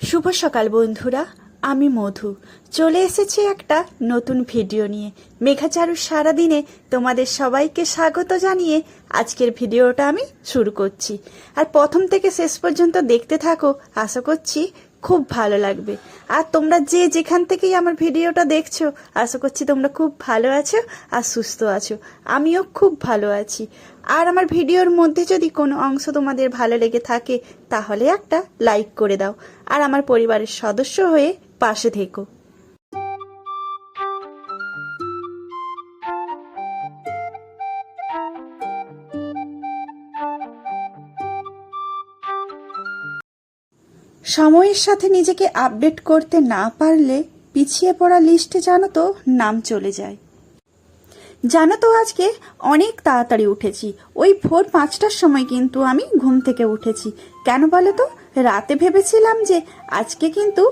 শুভ সকাল বন্ধুরা, আমি মধু চলে এসেছি একটা নতুন ভিডিও নিয়ে। মেঘাচারুর সারাদিনে তোমাদের সবাইকে স্বাগত জানিয়ে আজকের ভিডিওটা আমি শুরু করছি। আর প্রথম থেকে শেষ পর্যন্ত দেখতে থাকো, আশা করছি খুব ভালো লাগবে। আর তোমরা যে যেখান থেকেই আমার ভিডিওটা দেখছো, আশা করছি তোমরা খুব ভালো আছো আর সুস্থ আছো। আমিও খুব ভালো আছি। আর আমার ভিডিওর মধ্যে যদি কোনো অংশ তোমাদের ভালো লেগে থাকে তাহলে একটা লাইক করে দাও আর আমার পরিবারের সদস্য হয়ে পাশে থেকো। সময়ের সাথে নিজেকে আপডেট করতে না পারলে পিছিয়ে পড়া লিস্টে জানো তো নাম চলে যায়। জানো তো আজকে অনেক তাড়াতাড়ি উঠেছি, ওই ভোর 5টার সময় কিন্তু আমি ঘুম থেকে উঠেছি। কেন বলো তো? রাতে ভেবেছিলাম যে আজকে কিন্তু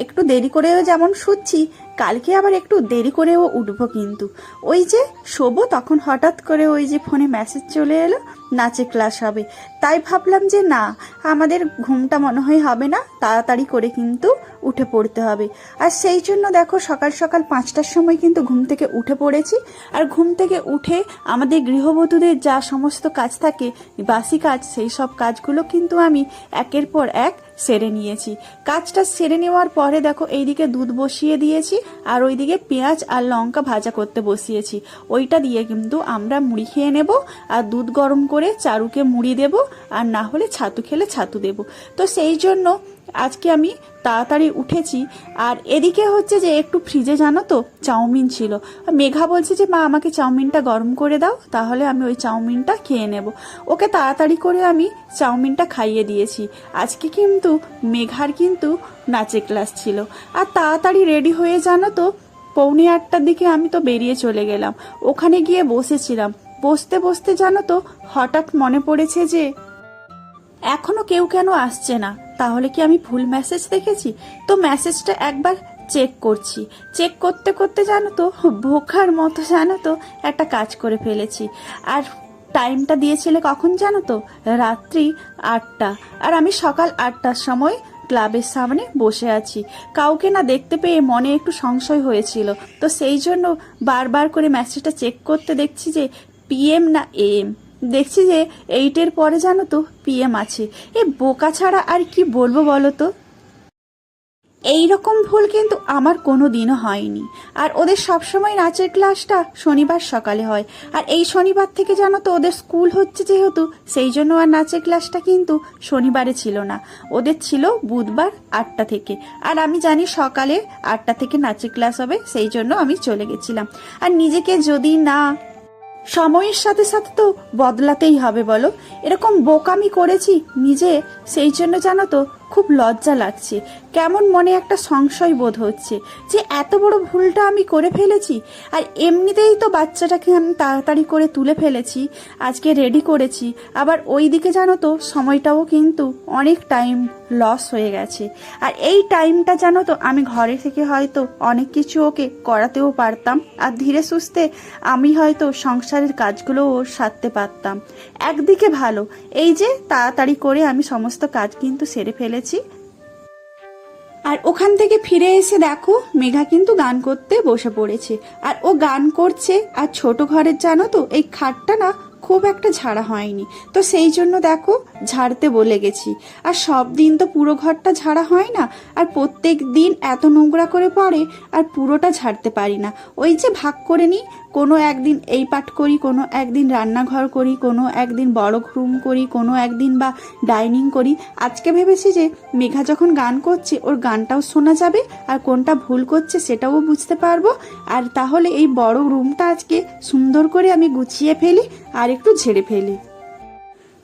একটু দেরি করেও যেমন শুচ্ছি, কালকে আবার একটু দেরি করেও উঠবো। কিন্তু ওই যে শোবো, তখন হঠাৎ করে ওই যে ফোনে মেসেজ চলে এলো নাচে ক্লাস হবে। তাই ভাবলাম যে না, আমাদের ঘুমটা মনে হয় হবে না, তাড়াতাড়ি করে কিন্তু উঠে পড়তে হবে। আর সেই জন্য দেখো সকাল সকাল 5টার সময় কিন্তু ঘুম থেকে উঠে পড়েছি। আর ঘুম থেকে উঠে আমাদের গৃহবধূদের যা সমস্ত কাজ থাকে, বাসি কাজ, সেই সব কাজগুলো কিন্তু আমি একের পর এক সেরে নিয়েছি। কাজটা সেরে নেওয়ার পরে দেখো এইদিকে দুধ বসিয়ে দিয়েছি আর ওইদিকে পেঁয়াজ আর লঙ্কা ভাজা করতে বসিয়েছি। ওইটা দিয়ে কিন্তু আমরা মুড়ি খেয়ে নেব। আর দুধ গরম করে চারুকে মুড়ি দেব, আর না হলে ছাতু খেলে ছাতু দেব। তো সেই জন্য আজকে আমি তাড়াতাড়ি উঠেছি। আর এদিকে হচ্ছে যে একটু ফ্রিজে জানো তো চাউমিন ছিল। মেঘা বলছে যে মা আমাকে চাউমিনটা গরম করে দাও, তাহলে আমি ওই চাউমিনটা খেয়ে নেব। ওকে তাড়াতাড়ি করে আমি চাউমিনটা খাইয়ে দিয়েছি। আজকে কিন্তু মেঘার কিন্তু নাচের ক্লাস ছিল। আর তাড়াতাড়ি রেডি হয়ে জানো তো 7:45টার দিকে আমি তো বেরিয়ে চলে গেলাম। ওখানে গিয়ে বসেছিলাম। বসতে বসতে জানো তো হঠাৎ মনে পড়েছে যে এখনো কেউ কেন আসছে না, তাহলে কি আমি ভুল মেসেজ দেখেছি? তো মেসেজটা একবার চেক করছি। চেক করতে করতে জানো তো বোকার মতো জানো তো একটা কাজ করে ফেলেছি। আর টাইমটা দিয়েছিলে কখন জানো তো? রাত্রি 8টা। আর আমি সকাল 8টার সময় ক্লাবের সামনে বসে আছি। কাউকে না দেখতে পেয়ে মনে একটু সংশয় হয়েছিল, তো সেই জন্য বারবার করে মেসেজটা চেক করতে দেখছি যে PM না AM। দেখছি যে 8-এর পরে জানো তো PM আছে। এ বোকা ছাড়া আর কি বলবো বলো তো? এই রকম ভুল কিন্তু আমার কোনো দিনও হয়নি। আর ওদের সবসময় নাচের ক্লাসটা শনিবার সকালে হয়। আর এই শনিবার থেকে জানো তো ওদের স্কুল হচ্ছে যেহেতু, সেই জন্য আর নাচের ক্লাসটা কিন্তু শনিবারে ছিল না, ওদের ছিল বুধবার 8টা থেকে। আর আমি জানি সকালে 8টা থেকে নাচের ক্লাস হবে, সেই জন্য আমি চলে গেছিলাম। আর নিজেকে যদি না সময়ের সাথে সাথে তো বদলাতেই হবে বলো। এরকম বোকামি করেছি নিজে, সেই জন্য জানো তো খুব লজ্জা লাগছে। কেমন মনে একটা সংশয় বোধ হচ্ছে যে এত বড় ভুলটা আমি করে ফেলেছি। আর এমনিতেই তো বাচ্চাটাকে আমি তাড়াতাড়ি করে তুলে ফেলেছি, আজকে রেডি করেছি। আবার ওই দিকে জানো তো সময়টাও কিন্তু অনেক টাইম লস হয়ে গেছে। আর এই টাইমটা জানো তো আমি ঘরে থেকে হয়তো অনেক কিছু ওকে করাতেও পারতাম, আর ধীরে সুস্থে আমি হয়তো সংসারের কাজগুলোও সারতে পারতাম। একদিকে ভালো, এই যে তাড়াতাড়ি করে আমি সমস্ত কাজ কিন্তু সেরে ফেলেছি। আর ওখান থেকে ফিরে এসে দেখো মেঘা কিন্তু গান করতে বসে পড়েছে। আর ও গান করছে, আর ছোট ঘরের জানো তো এই খাটটা না খুব একটা ঝাড়া হয়নি, তো সেই জন্য দেখো ঝাড়তে বলে গেছি। আর সব দিন তো পুরো ঘরটা ঝাড়া হয় না, আর প্রত্যেক দিন এত নোংরা করে পড়ে, আর পুরোটা ঝাড়তে পারি না। ওই যে ভাগ করে নিই, কোনো একদিন এই পাঠ করি, কোনো একদিন রান্নাঘর করি, কোনো একদিন বড় রুম করি, কোনো একদিন বা ডাইনিং করি। আজকে ভেবেছি যে মেঘা যখন গান করছে ওর গানটাও শোনা যাবে, আর কোনটা ভুল করছে সেটাও বুঝতে পারবো। আর তাহলে এই বড় রুমটা আজকে সুন্দর করে আমি গুছিয়ে ফেলি আর একটু ঝেড়ে ফেলি।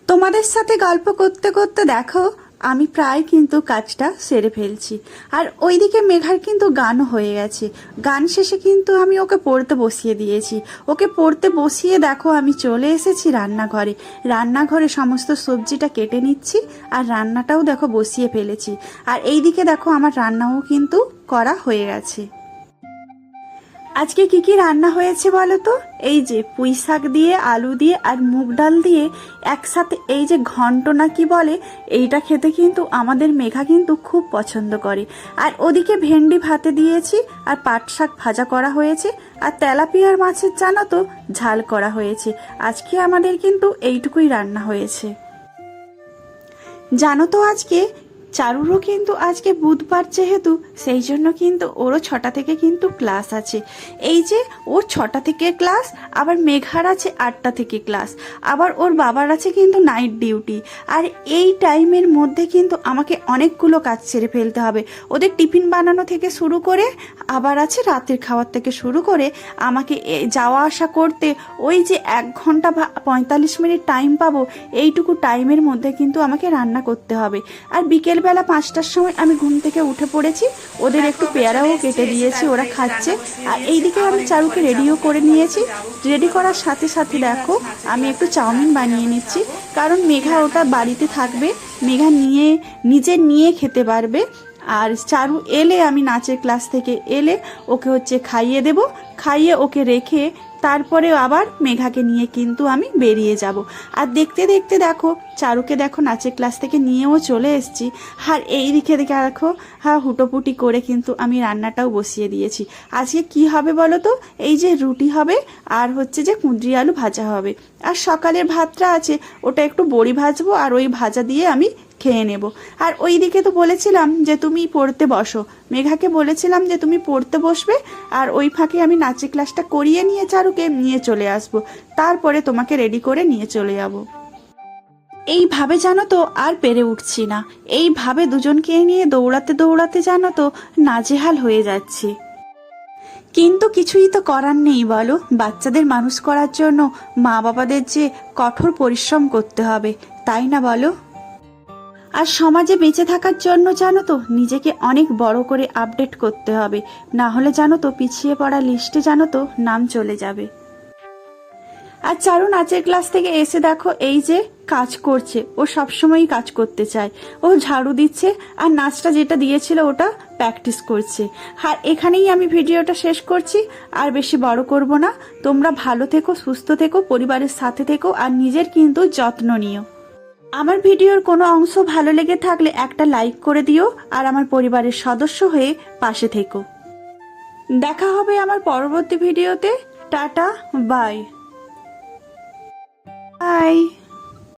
তোমাদের সাথে গল্প করতে করতে দেখো আমি প্রায় কিন্তু কাজটা সেরে ফেলছি। আর ওইদিকে মেঘার কিন্তু গানও হয়ে গেছে। গান শেষে কিন্তু আমি ওকে পড়তে বসিয়ে দিয়েছি। ওকে পড়তে বসিয়ে দেখো আমি চলে এসেছি রান্নাঘরে। রান্নাঘরে সমস্ত সবজিটা কেটে নিচ্ছি, আর রান্নাটাও দেখো বসিয়ে ফেলেছি। আর এইদিকে দেখো আমার রান্নাও কিন্তু করা হয়ে গেছে। আজকে কি কি রান্না হয়েছে বলো তো? এই যে পুঁই শাক দিয়ে, আলু দিয়ে আর মুগ ডাল দিয়ে একসাথে এই যে ঘন্ট না কি বলে, এইটা খেতে কিন্তু আমাদের মেঘা কিন্তু খুব পছন্দ করে। আর ওদিকে ভেন্ডি ভাতে দিয়েছি, আর পাট শাক ভাজা করা হয়েছে, আর তেলাপিয়ার মাছের জানো তো ঝাল করা হয়েছে। আজকে আমাদের কিন্তু এইটুকুই রান্না হয়েছে। জানো তো আজকে চারুরও কিন্তু আজকে বুধবার যেহেতু, সেই জন্য কিন্তু ওরও 6টা থেকে কিন্তু ক্লাস আছে। এই যে ওর 6টা থেকে ক্লাস, আবার মেঘার আছে 8টা থেকে ক্লাস, আবার ওর বাবার আছে কিন্তু নাইট ডিউটি। আর এই টাইমের মধ্যে কিন্তু আমাকে অনেকগুলো কাজ সেরে ফেলতে হবে। ওদের টিফিন বানানো থেকে শুরু করে, আবার আছে রাতের খাওয়ার থেকে শুরু করে, আমাকে যাওয়া আসা করতে ওই যে 1 ঘন্টা 45 মিনিট টাইম পাবো, এইটুকু টাইমের মধ্যে কিন্তু আমাকে রান্না করতে হবে। আর বিকেল বেলা 5টার সময় আমি ঘুম থেকে উঠে পড়েছি, ওদের একটু পেয়ারাও কেটে দিয়েছি, ওরা খাচ্ছে। আর এইদিকে আমি চারুকে রেডিও করে নিয়েছি। রেডি করার সাথে সাথে দেখো আমি একটু চাউমিন বানিয়ে নিচ্ছি, কারণ মেঘা ওটা বাড়িতে থাকবে, মেঘা নিজে নিয়ে খেতে পারবে। আর চারু এলে, আমি নাচের ক্লাস থেকে এলে ওকে হচ্ছে খাইয়ে দেব, খাইয়ে ওকে রেখে তারপরে আবার মেঘাকে নিয়ে কিন্তু আমি বেরিয়ে যাব। আর দেখতে দেখতে দেখো চারুকে দেখো নাচের ক্লাস থেকে নিয়েও চলে এসেছি। আর এই দিকে দেখো হুটোপুটি করে কিন্তু আমি রান্নাটাও বসিয়ে দিয়েছি। আজকে কি হবে বলো তো? এই যে রুটি হবে, আর হচ্ছে যে কুঁদরি আলু ভাজা হবে। আর সকালের ভাতটা আছে, ওটা একটু বড়ি ভাজবো, আর ওই ভাজা দিয়ে আমি খেয়ে নেব। আর ওইদিকে তো বলেছিলাম যে তুমি পড়তে বসো, মেঘাকে বলেছিলাম যে তুমি পড়তে বসবে, আর ওই ফাঁকে আমি নাচের ক্লাসটা করিয়ে নিয়ে চারুকে নিয়ে চলে আসবো, তারপরে তোমাকে রেডি করে নিয়ে চলে যাব। এইভাবে জানো তো আর পেরে উঠছি না, এইভাবে দুজনকে নিয়ে দৌড়াতে দৌড়াতে জানো তো নাজেহাল হয়ে যাচ্ছি। কিন্তু কিছুই তো করার নেই বলো, বাচ্চাদের মানুষ করার জন্য মা বাবাদের যে কঠোর পরিশ্রম করতে হবে, তাই না বলো? আর সমাজে বেঁচে থাকার জন্য জানো তো নিজেকে অনেক বড় করে আপডেট করতে হবে, না হলে জানো তো পিছিয়ে পড়া লিস্টে জানো তো নাম চলে যাবে। আর চারু নাচের ক্লাস থেকে এসে দেখো এই যে কাজ করছে, ও সবসময়ই কাজ করতে চায়। ও ঝাড়ু দিচ্ছে, আর নাচটা যেটা দিয়েছিল ওটা প্র্যাকটিস করছে। আর এখানেই আমি ভিডিওটা শেষ করছি, আর বেশি বড় করব না। তোমরা ভালো থেকো, সুস্থ থেকো, পরিবারের সাথে থেকো, আর নিজের কিন্তু যত্ন নিও। আমার ভিডিওর কোনো অংশ ভালো লেগে থাকলে একটা লাইক করে দিও, আর আমার পরিবারের সদস্য হয়ে পাশে থেকো। দেখা হবে আমার পরবর্তী ভিডিওতে। Tata, bye bye.